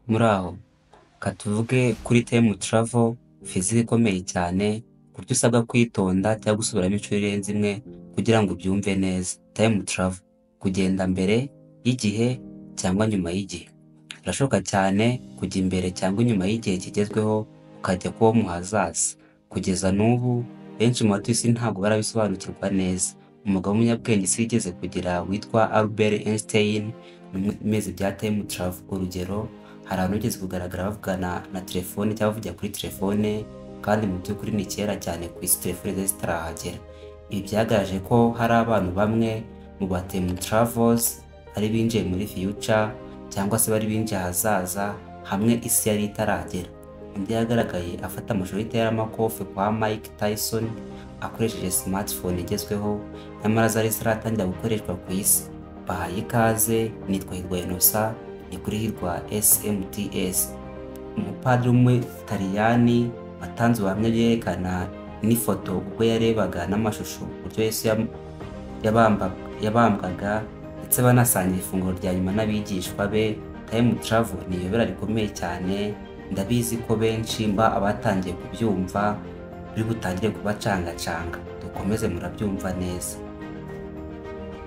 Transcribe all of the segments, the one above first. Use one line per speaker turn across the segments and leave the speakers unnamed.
Muraho, katuvuge kuri time travel, physics ikomeye cyane, ku buryo usabwa kwitonda cyangwa gusubiramo inshuro irenze imwe kugira ngo ubyumve neza. Time travel, kugenda mbere y'igihe cyangwa nyuma y'igihe. Birashoboka cyane kujya imbere cyangwa inyuma y'igihe kigezweho ukajya kuba mu hazaza. Kugeza n'ubu, benshi mu batuye isi ntabwo barabisobanukirwa neza. Umugabo w'umunyabwenge isi yigeze kugira witwa Albert Einstein n'imeze bya time travel. Urugero, hari abantu bigeze kugaragara bavugana na telefone cyangwa bavugira kuri telefone, kandi mu by'ukuri ni kera cyane ku isi telefone zari zitarahagera. Ibi byagaragaje ko hari abantu bamwe mu ba time travels ari binjiye muri future cyangwa se bari binjiye ahazaza hamwe isi yari itaragera. Undi yagaragaye afata amashusho y'iteramakofe kwa Mike Tyson akoresheje smartphone igezweho, nyamara zari zitaratangira gukoreshwa ku isi. Bahaye ikaze, nitwa Hirwa Innocent, ni kuri Hirwa SMTS. Umupadiri w'umutaliyani watanze ubuhamya byerekana n'ifoto ubwo yarebaga n'amashusho uburyo Yesu yabambwaga, ndetse banasangira ifunguro rya nyuma n'abigishwa be. Time travel ni iyobera rikomeye cyane, ndabizi ko benshi abatangiye kubyumva biri butangire kubacangacanga. Dukomeze murabyumva neza.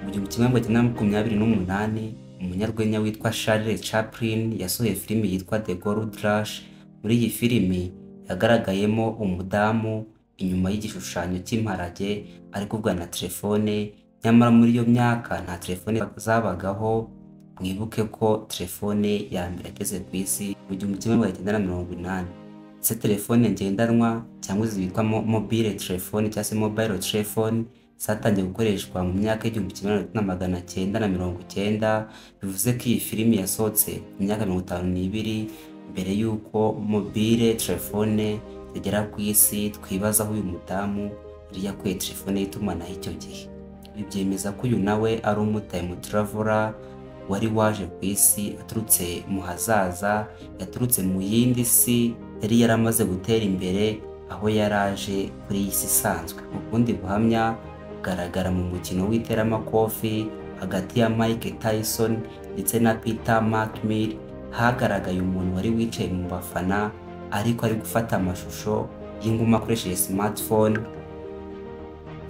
Mu 1928 umunyarwenya witwa Charles Chaplin yasohoye filimi yitwa The Gold Rush. Muri iyi filimi yagaragayemo umudamu inyuma y'igishushanyo cy'imparage ari kuvugana na telefone, nyamara muri iyo myaka nta telefone zabagaho. Mwibuke ko telefone ya mbere yageze ku isi mu 1980. Se telefone ngendanwa cyangwa zitwa mobile telephone cyangwa se mobile telephone zatangiye gukoreshwa mu myaka y'1990. Bivuze ko iyi filimi yasohotse mu myaka 52 mbere y'uko mobile telephone zigera ku isi. Twibaza aho uyu mudamu yari yakuye telefone y'itumanaho icyo gihe. Ibi byemeza ko uyu nawe ari time traveler wari waje ku isi aturutse mu hazaza, yaturutse mu yindi si yari yaramaze gutera imbere aho yaraje kuri iyi si isanzwe. Ubundi buhamya bugaragara mu mukino w'iteramakofi hagati ya Mike Tyson ndetse na Peter McNeil. Hagaragaye umuntu wari wicaye mu bafana ariko ari gufata amashusho y'inguma akoresheje smartphone.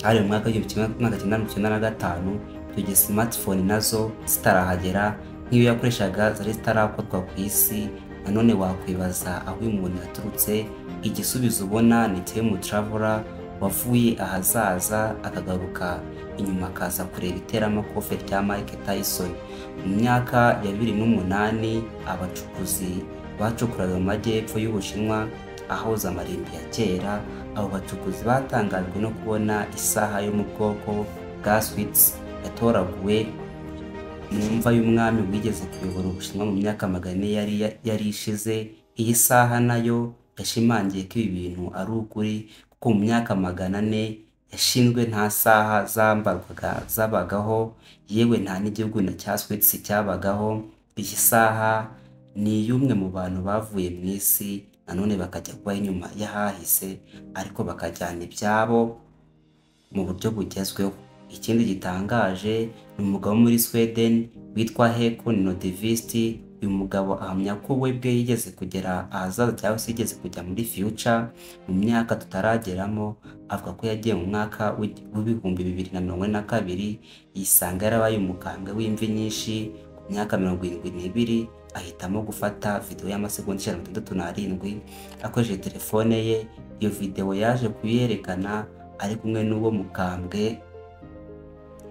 Hari mu mwaka w'1995, icyo gihe smartphone nazo zitarahagera, nk'iyo yakoreshaga zari zitarakorwa ku isi. Nanone wakwibaza aho uyu muntu yaturutse. Igisubizo ubona ni time traveler wavuye ahazaza akagaruka inyuma akaza kureba iteramakofe rya Mike Tyson. Mu myaka ya 2008 abacukuzi bacukuraga mu majyepfo y'Ubushinwa ahoza amarimbi ya kera. Abo bacukuzi batangajwe no kubona isaha yo mu bwoko bwa Swiss yatoraguwe mu mva y'umwami wigeze kuyobora Ubushinwa mu myaka 400 yari ishize. Iyi saha nayo yashimangiye ko ibi bintu ari ukuri, kuko mu myaka 400 yashinzwe nta saha zabagaho, yewe nta n'igihugu na cya Swiss cyabagaho. Iyi saha ni y'umwe mu bantu bavuye mu isi, nanone bakajya kuba inyuma y'ahahise, ariko bakajyana ibyabo mu buryo bugezweho. Ikindi gitangaje ni umugabo muri Sweden witwa Heiko Nordqvist. Uyu mugabo ahamya ko we bwe yigeze kugera ahazaza cyangwa se yigeze kujya muri future mu myaka tutarageramo. Avuga ko yagiye mu mwaka w'2042 yisanga yarabaye umukambwe w'imvi nyinshi. Ku myaka 72 ahitamo gufata video y'amasegonda 67 akoresheje telefone ye. Iyo video yaje kuyerekana ari kumwe n'uwo mukambwe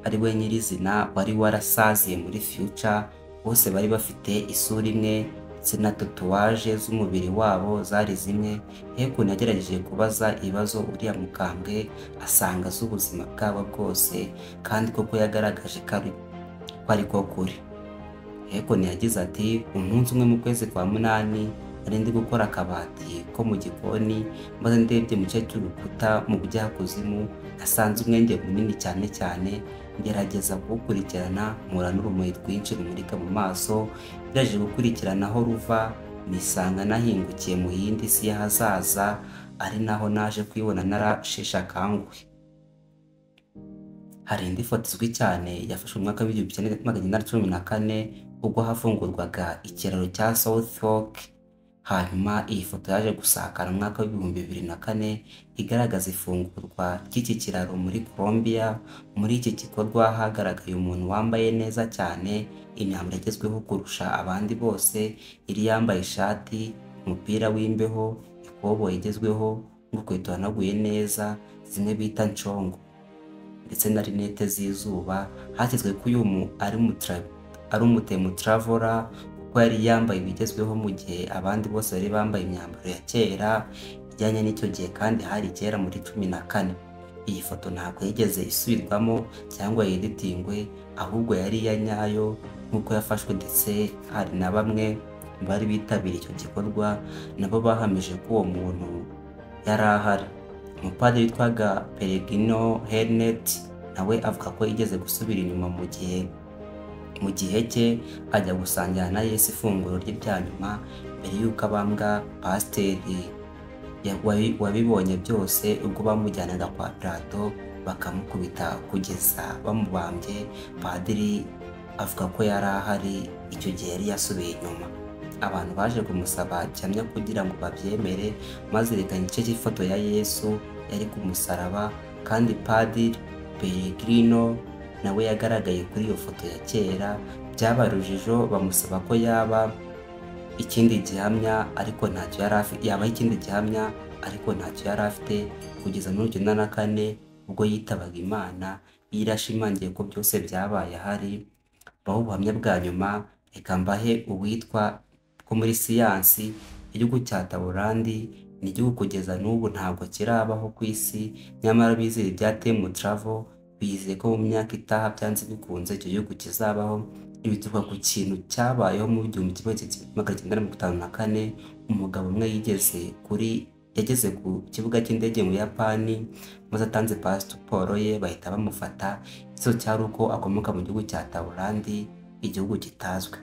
ari we nyirizina wari warasaziye muri future. Bose bari bafite isura imwe ndetse na tatuwaje z'umubiri wabo zari zimwe. Heko yagerageje kubaza ibibazo uriya mukambwe asanga z'ubuzima bwabo bwose, kandi koko yagaragaje ko ari ko kuri. Heko yagize ati, umunsi umwe mu kwezi kwa 8 nari ndi gukora akabati ko mu gikoni, maze ndebye mu gice cy'urukuta mu bujyakuzimu nasanze umwenge munini cyane. Ngerageza kuwukurikirana, mpura n'urumuri rwinshi rumurika mu maso. Ngerageje gukurikirana aho ruva, nisanga nahingukiye mu yindi si y'ahazaza, ari naho naje kwibona narasheshe akanguhe. Hari indi foto izwi cyane yafashwe mu mwaka w'1914 ubwo hafungurwaga ikiraro cya Southwark. Hanyuma iyi foto yaje gusakara mu mwaka w'ibihumbi 2004 igaragaza ifungurwa ry'iki kiraro muri Colombia. Muri iki gikorwa hagaragaye umuntu wambaye neza cyane imyambaro igezweho kurusha abandi bose, yari yambaye ishati, umupira w'imbeho, ikoboyi igezweho, n'urukweto hanaguye neza zimwe bita ncongo, ndetse na rinete z'izuba. Hashyizwe ko uyu ari umutemu traveler kuko yari yambaye ibigezweho mu gihe abandi bose bari bambaye imyambaro ya kera ijyanye n'icyo gihe, kandi hari kera muri 2014. Iyi foto ntabwo yigeze isubirwamo cyangwa yeditingwe, ahubwo yari iya nyayo nk'uko yafashwe, ndetse hari na bamwe bari bitabiriye icyo gikorwa nabo bahamije ko uwo muntu yari ahari. Umupadiri witwaga Pellegrino Hernet nawe avuga ko yigeze gusubira inyuma mu gihe cye ajya gusangira na Yesu ifunguro rye rya nyuma mbere y'uko abambwa. Pasiteri wabibonye byose ubwo bamujyanaga kwa Pilato bakamukubita kugeza bamubambye. Padiri avuga ko yari ahari icyo gihe yari yasubiye inyuma. Abantu baje kumusaba gihamya kugira ngo babyemere, maze berekana igice cy'ifoto ya Yesu yari ku musaraba, kandi Padiri Pellegrino nawe yagaragaye kuri iyo foto ya kera. Byabaye urujijo, bamusaba ko yaba ikindi gihamya ariko ntacyo yari afite kugeza muri 2004 ubwo yitabaga Imana. Yarashimangiye ko byose byabaye ahari. Baho ubuhamya bwa nyuma, reka mbahe uwitwa ko muri siyansi igihugu cya Taburandi ni igihugu kugeza n'ubu ntabwo kirabaho ku isi, nyamara bizera ibya time travel. Bizeye ko mu myaka itaha byanze bikunze icyo gihugu kizabaho. Ibituruka ku kintu cyabayeho mu 1954. Umugabo umwe yageze ku kibuga cy'indege mu Yapani, maze atanze pasiporo ye bahita bamufata. Icyo cyari uko akomoka mu gihugu cya Taburandi, igihugu kitazwi.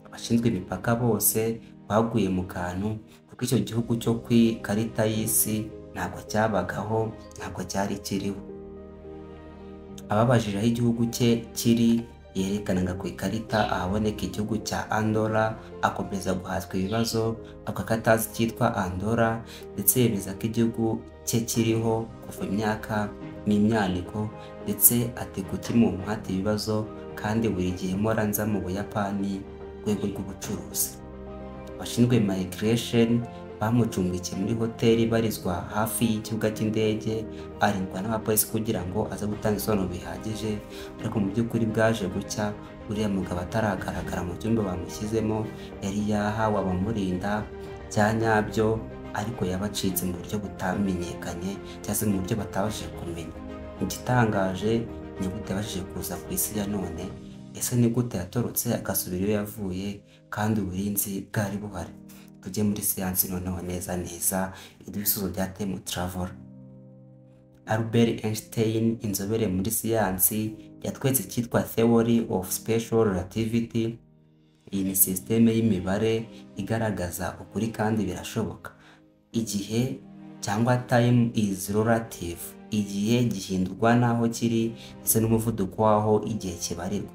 Abashinzwe imipaka bose baguye mu kantu kuko icyo gihugu cyo ku ikarita y'isi ntabwo cyabagaho, ntabwo cyari kiriho. Ababajije aho igihugu cye kiri yerekanaga ku ikarita ahaboneka igihugu cya Andorra. Akomeza guhazwa ibibazo avuga ko atazi cyitwa Andorra, ndetse yemeza ko igihugu cye kiriho kuva imyaka n'imyaniko, ndetse ati kuki mumpata ibibazo kandi buri gihe mpora nza mu Buyapani rwego rw'ubucuruzi. Abashinzwe migration bamucumbikiye muri hoteli ibarizwa hafi y'ikibuga cy'indege, arindwa n'abapolisi kugira ngo aze gutanga isobanuro bihagije. Ariko mu by'ukuri bwaje gucya, uriya mugabo ataragaragara mu cyumba bamushyizemo. Yari yahawe abamurinda bya nyabyo, ariko yabacitse mu buryo butamenyekanye cyangwa se mu buryo batabashije kumenya. Igitangaje ni gute yabashije kuza ku isi ya none. Ese ni gute yatorotse agasubira iyo yavuye kandi uburinzi bwari buhari? Tujye muri siyansi noneho neza ibisubizo bya time travel. Albert Einstein, inzobere muri siyansi, yatwetse icyitwa Theory of Special Relativity. Iyi ni sisiteme y'imibare igaragaza ukuri kandi birashoboka. Igihe cyangwa time is relative, igihe gihindurwa n'aho kiri ndetse n'umuvuduko waho igihe kibarirwa.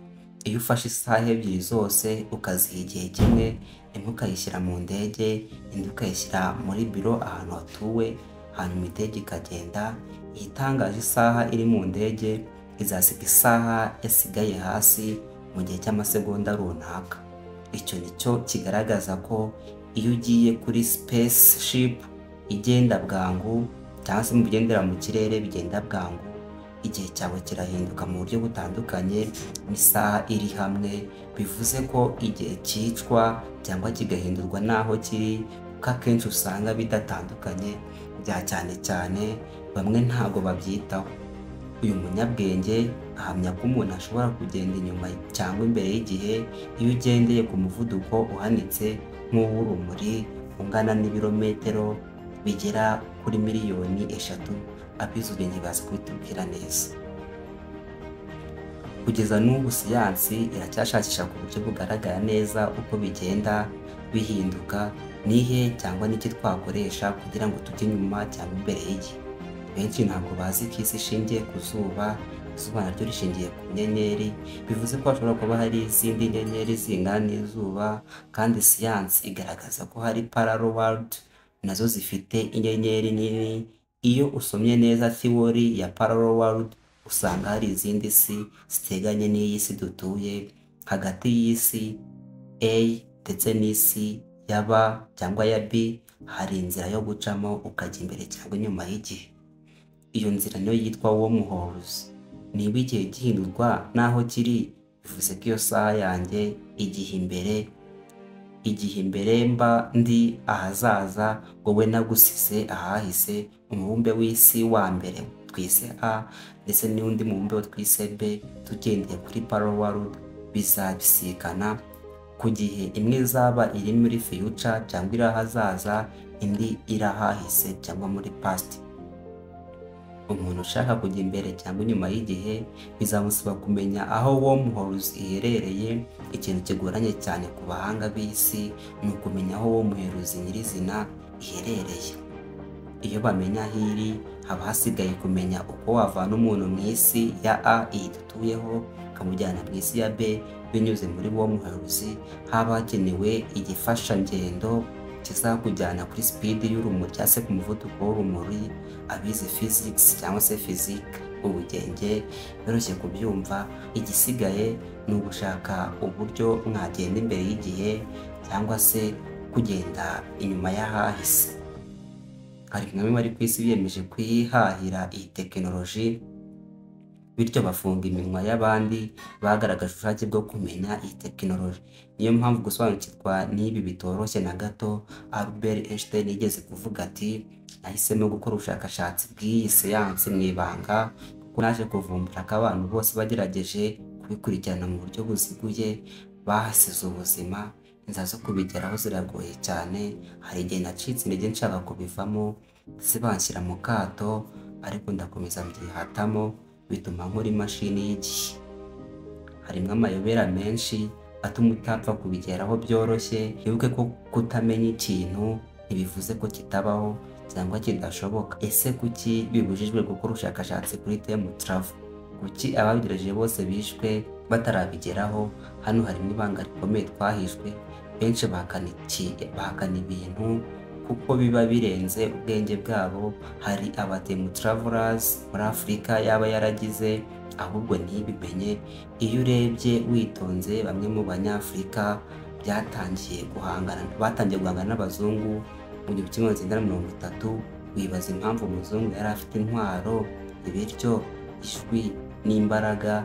Iyo ufashe isaha ebyiri zose ukaziha igihe kimwe, imwe ukayishyira mu ndege, indi ukayishyira muri biro ahantu hatuwe, hanyuma indege ikagenda, itangaje isaha iri mu ndege izasiga isaha yasigaye hasi mu gihe cy'amasegonda runaka. Icyo nicyo kigaragaza ko iyo ugiye kuri spaceship igenda bwangu cyangwa se mu bigendera mu kirere bigenda bwangu, igihe cyawe kirahinduka mu buryo butandukanye n'isaha iri hamwe. Bivuze ko igihe cyicwa cyangwa kigahindurwa n'aho kiri, kuko akenshi usanga bidatandukanye bya cyane bamwe ntabwo babyitaho. Uyu munyabwenge ahamya ko umuntu ashobora kugenda inyuma cyangwa imbere y'igihe iyo ugendeye ku muvuduko uhanitse nk'uw'urumuri ungana n'ibirometero bigera kuri 3 miliyoni. Abize ubwenge bazi kubitubwira neza. Kugeza n'ubu siyansi iracyashakisha ku buryo bugaragara neza uko bigenda bihinduka, nihe cyangwa n'iki twakoresha kugira ngo tujye inyuma cyangwa imbere y'igihe. Benshi ntabwo bazi ko isi ishingiye ku zuba izuba naryo rishingiye ku nyenyeri, bivuze ko hashobora kuba hari izindi nyenyeri zingana n'izuba, kandi siyansi igaragaza ko hari parallel world nazo zifite inyenyeri nini. Iyo usomye neza theory ya parallel world usanga hari izindi si ziteganye n'iyi si dutuye. Hagati y'isi A ndetse n'isi ya B cyangwa ya B hari inzira yo gucamo ukajya imbere cyangwa inyuma y'igihe. Iyo nzira niyo yitwa wormholes. Niba igihe gihindurwa n'aho kiri, bivuze ko iyo saha yanjye igihe imbere mba ndi ahazaza, wowe nagusize ahahise. Umubumbe w'isi wa mbere twise A ndetse n'undi mubumbe twise B, tugendeye kuri parallel world bizabisikana ku gihe imwe izaba iri muri future cyangwa iri ahazaza, indi iri ahahise cyangwa muri past. Umuntu ushaka kujya imbere cyangwa inyuma y'igihe bizamusaba kumenya aho wormholes iherereye. Ikintu kigoranye cyane ku bahanga b'isi ni ukumenya aho wormholes nyirizina iherereye. Iyo bamenya aho iri, haba hasigaye kumenya uko wavana umuntu mu isi ya A iyi dutuyeho ukamujyana mu isi ya B binyuze muri wormholes. Haba hakenewe igifashangendo kizakujyana kuri speed y'urumuri cyangwa se ku muvuduko w'urumuri. Abize physics cyangwa se physique ubugenge biroroshye kubyumva. Igisigaye ni ugushaka uburyo mwagenda imbere y'igihe cyangwa se kugenda inyuma y'ahahise. Hari bamwe bari ku isi biyemeje kwihahira iyi tekinoloji, bityo bafunga iminwa y'abandi bagaragaje ubushake bwo kumenya iyi tekinoloji. Niyo mpamvu gusobanukirwa n'ibi bitoroshye na gato. Albert Einstein yigeze kuvuga ati, nahisemo gukora ubushakashatsi bw'iyi siyansi mu ibanga kuko naje kuvumbura ko abantu bose bagerageje kubikurikirana mu buryo buziguye bahasize ubuzima. Inzira zo kubigeraho ziragoye cyane. Hari igihe nacitse intege nshaka kubivamo, zibanshyira mu kato, ariko ndakomeza mbyihatamo, bituma nkora imashini y'igihe. Harimo amayobera menshi atuma utapfa kubigeraho byoroshye. Wibuke ko kutamenya ikintu ntibivuze ko kitabaho cyangwa kidashoboka. Ese kuki bibujijwe gukora ubushakashatsi kuri time travel? Kuki ababigerageje bose bishwe batarabigeraho? Hano harimo ibanga rikomeye twahishwe. Benshi bahakana ibintu kuko biba birenze ubwenge bwabo. Hari time travelers muri Afurika yaba yaragize, ahubwo ntibimenye. Iyo urebye witonze, bamwe mu banyafurika batangiye guhangana n'abazungu mu 1930. Wibaza impamvu umuzungu yari afite intwaro, ibiryo, ijwi n'imbaraga.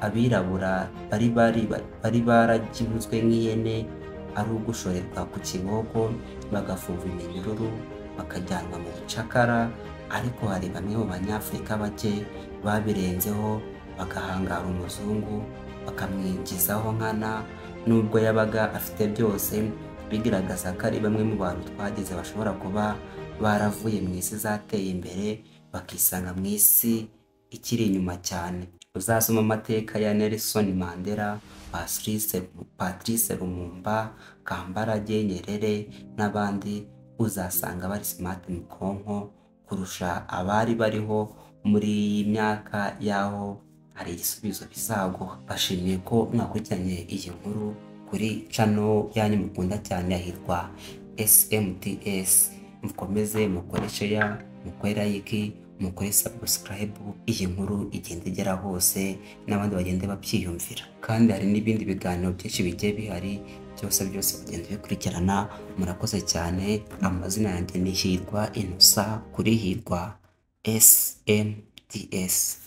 Abirabura bari baragibuzwe nk'ihene, ari ugushorerwa ku kiboko bagafungwa iminyururu bakajyanwa mu bucakara. Ariko hari bamwe mu banyafurika bake babirenzeho bagahangara umuzungu bakamwigizaho nkana. Nubwo yabaga afite byose, bigaragaza ko ari bamwe mu bantu twagize bashobora kuba baravuye mu isi zateye imbere bakisanga mu isi ikiri inyuma cyane. Uzasoma amateka ya Nelson Mandela, Patrice Lumumba, Kambarage Nyerere n'abandi, uzasanga bari smart mu bwonko kurusha abari bariho muri iyi myaka yaho hari igisubizo bizaguha. Bashimiye ko mwakurikiranye iyi nkuru kuri channel yanyu mukunda cyane yahitwa SMTS. Mukomeze mukore share, mukore like, mukore subscribe. Iyi nkuru igenda igera hose n'abandi bagende babyiyumvira. Kandi hari n'ibindi biganiro byinshi bigiye bihari, byose bagenda bikurikirana. Murakoze cyane. Amazina yanjye ni Hirwa Innocent kuri Hirwa SMTS.